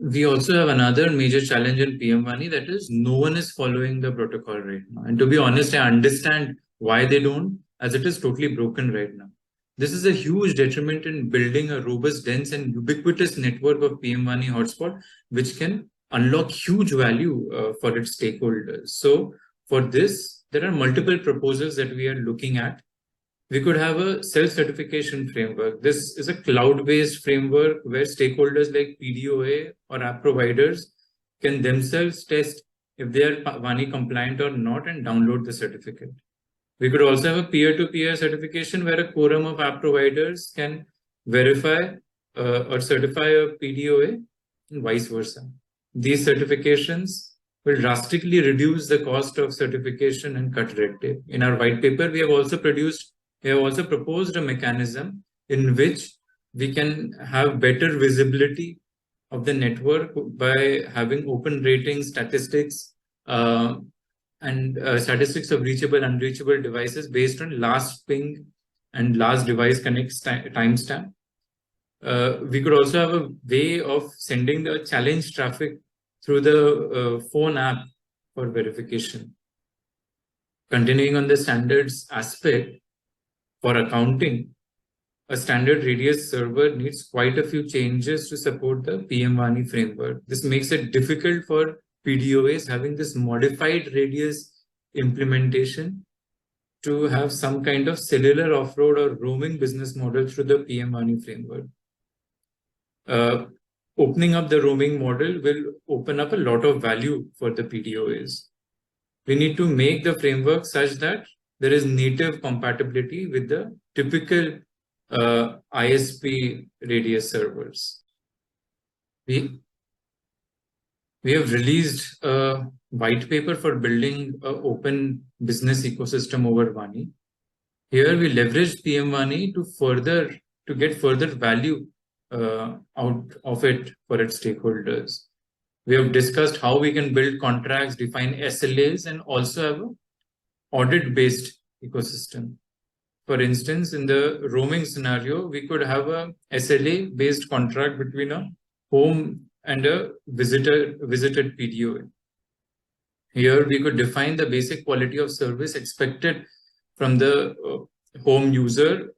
We also have another major challenge in PM-WANI, that is no one is following the protocol right now. And to be honest, I understand why they don't, as it is totally broken right now. This is a huge detriment in building a robust, dense and ubiquitous network of PM-WANI hotspot, which can unlock huge value for its stakeholders. So for this, there are multiple proposals that we are looking at. We could have a self-certification framework. This is a cloud-based framework where stakeholders like PDOA or app providers can themselves test if they are WANI compliant or not and download the certificate. We could also have a peer-to-peer certification where a quorum of app providers can verify or certify a PDOA and vice versa. These certifications will drastically reduce the cost of certification and cut red tape. In our white paper, we have also proposed a mechanism in which we can have better visibility of the network by having open rating statistics and statistics of reachable, unreachable devices based on last ping and last device connect timestamp. We could also have a way of sending the challenge traffic through the phone app for verification. Continuing on the standards aspect, for accounting, a standard radius server needs quite a few changes to support the PM-WANI framework. This makes it difficult for PDOAs having this modified radius implementation to have some kind of cellular off-road or roaming business model through the PM-WANI framework. Opening up the roaming model will open up a lot of value for the PDOAs. We need to make the framework such that there is native compatibility with the typical ISP radius servers. We have released a white paper for building an open business ecosystem over WANI. Here we leverage PM-WANI to get further value out of it for its stakeholders. We have discussed how we can build contracts, define SLAs, and also have an audit-based ecosystem. For instance, in the roaming scenario, we could have a SLA-based contract between a home and a visited PDOA. Here, we could define the basic quality of service expected from the home user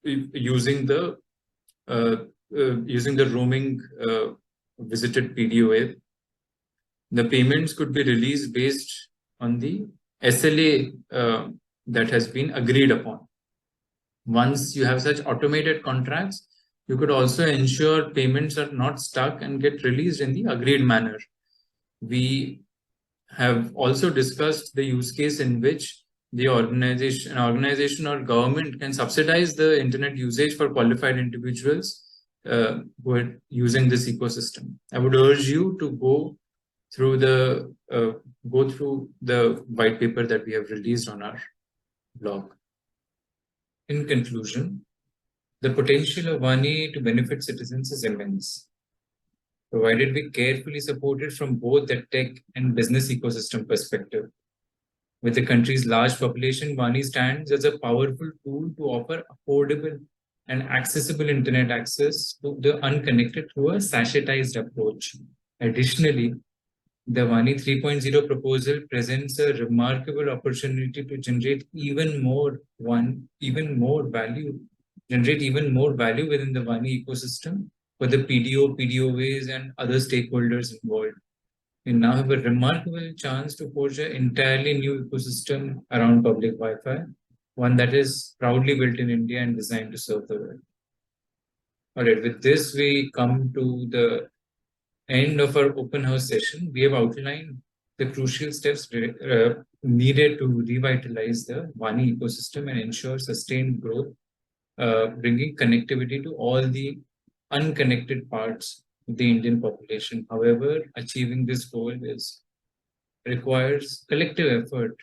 using the roaming visited PDOA. The payments could be released based on the SLA that has been agreed upon. Once you have such automated contracts, you could also ensure payments are not stuck and get released in the agreed manner. We have also discussed the use case in which the organization or government can subsidize the internet usage for qualified individuals who are using this ecosystem. I would urge you to go through the white paper that we have released on our blog. In conclusion, the potential of WANI to benefit citizens is immense, provided we carefully support it from both the tech and business ecosystem perspective. With the country's large population, WANI stands as a powerful tool to offer affordable and accessible internet access to the unconnected through a sachetized approach. Additionally, the WANI 3.0 proposal presents a remarkable opportunity to generate even more value within the WANI ecosystem for the PDO, PDOAs, and other stakeholders involved. We now have a remarkable chance to forge an entirely new ecosystem around public Wi-Fi, one that is proudly built in India and designed to serve the world. All right, with this, we come to the end of our open house session. We have outlined the crucial steps needed to revitalize the WANI ecosystem and ensure sustained growth, bringing connectivity to all the unconnected parts of the Indian population. However, achieving this goal requires collective effort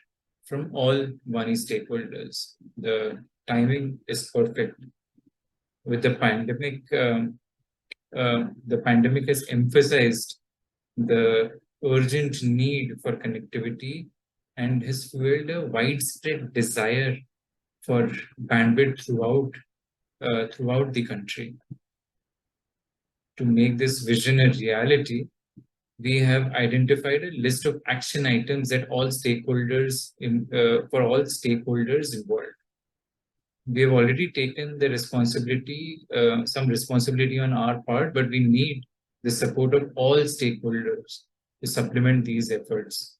from all WANI stakeholders. The timing is perfect. With the pandemic, has emphasized the urgent need for connectivity and has fueled a widespread desire for bandwidth throughout the country. To make this vision a reality, we have identified a list of action items that all stakeholders involved. We have already taken the responsibility, some responsibility on our part, but we need the support of all stakeholders to supplement these efforts.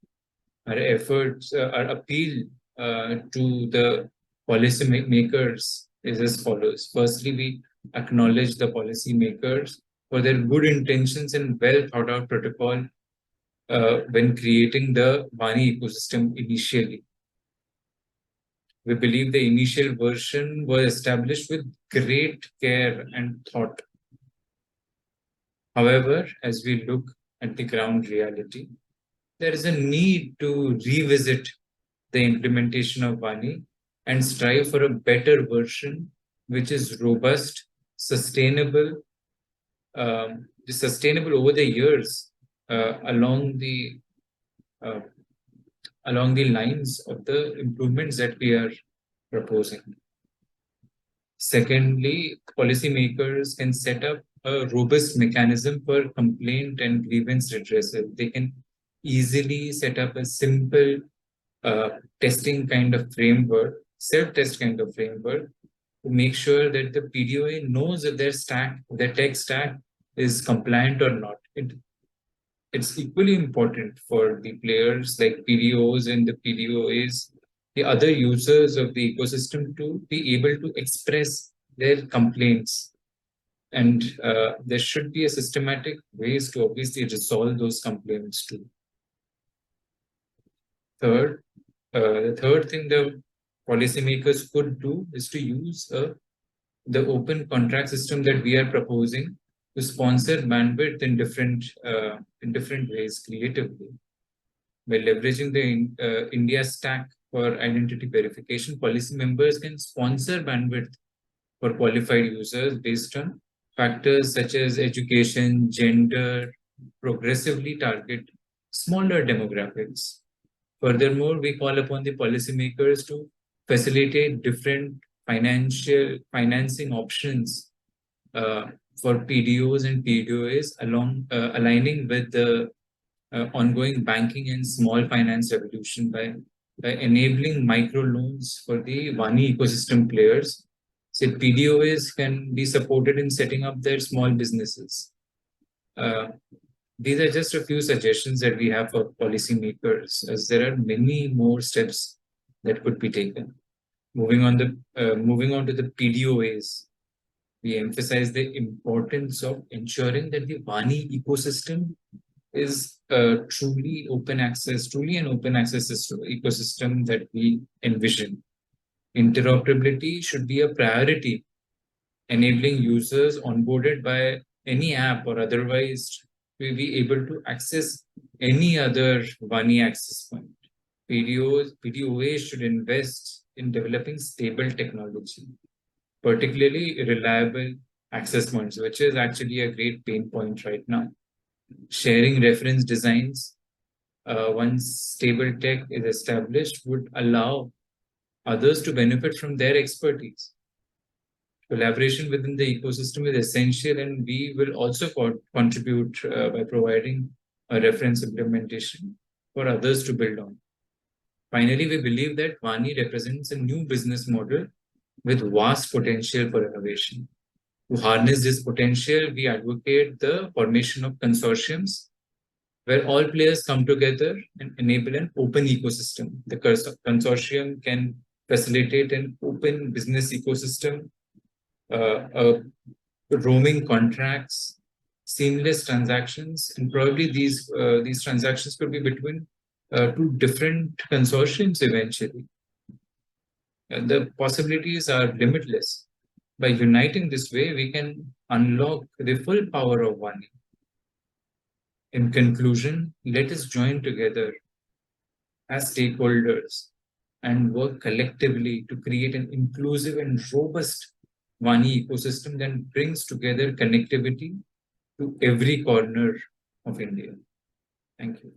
Our appeal to the policy makers is as follows. Firstly, we acknowledge the policy makers for their good intentions and well thought out protocol when creating the WANI ecosystem initially. We believe the initial version was established with great care and thought. However, as we look at the ground reality, there is a need to revisit the implementation of WANI and strive for a better version which is robust, sustainable over the years along the lines of the improvements that we are proposing. Secondly, policymakers can set up a robust mechanism for complaint and grievance redressal. They can easily set up a simple testing kind of framework, self-test kind of framework, to make sure that the PDOA knows if their tech stack is compliant or not. It's equally important for the players like PDOs and the PDOAs, the other users of the ecosystem, to be able to express their complaints. And there should be a systematic ways to obviously resolve those complaints too. Third, the third thing the policymakers could do is to use the open contract system that we are proposing to sponsor bandwidth in different ways creatively. By leveraging the India stack for identity verification, policy members can sponsor bandwidth for qualified users based on factors such as education, gender, progressively target smaller demographics. Furthermore, we call upon the policymakers to facilitate different financing options for PDOs and PDOAs aligning with the ongoing banking and small finance revolution by enabling microloans for the WANI ecosystem players. So PDOAs can be supported in setting up their small businesses. These are just a few suggestions that we have for policymakers, as there are many more steps that could be taken. Moving on to the PDOAs, we emphasize the importance of ensuring that the WANI ecosystem is truly an open access ecosystem that we envision. Interoperability should be a priority, enabling users onboarded by any app or otherwise to be able to access any other WANI access point. PDOAs should invest in developing stable technology, particularly reliable access points, which is actually a great pain point right now. Sharing reference designs, once stable tech is established, would allow others to benefit from their expertise. Collaboration within the ecosystem is essential, and we will also contribute by providing a reference implementation for others to build on. Finally, we believe that WANI represents a new business model with vast potential for innovation. To harness this potential, we advocate the formation of consortiums where all players come together and enable an open ecosystem. The consortium can facilitate an open business ecosystem, roaming contracts, seamless transactions, and probably these transactions could be between two different consortiums eventually. The possibilities are limitless. By uniting this way, we can unlock the full power of WANI. In conclusion, let us join together as stakeholders and work collectively to create an inclusive and robust WANI ecosystem that brings together connectivity to every corner of India. Thank you.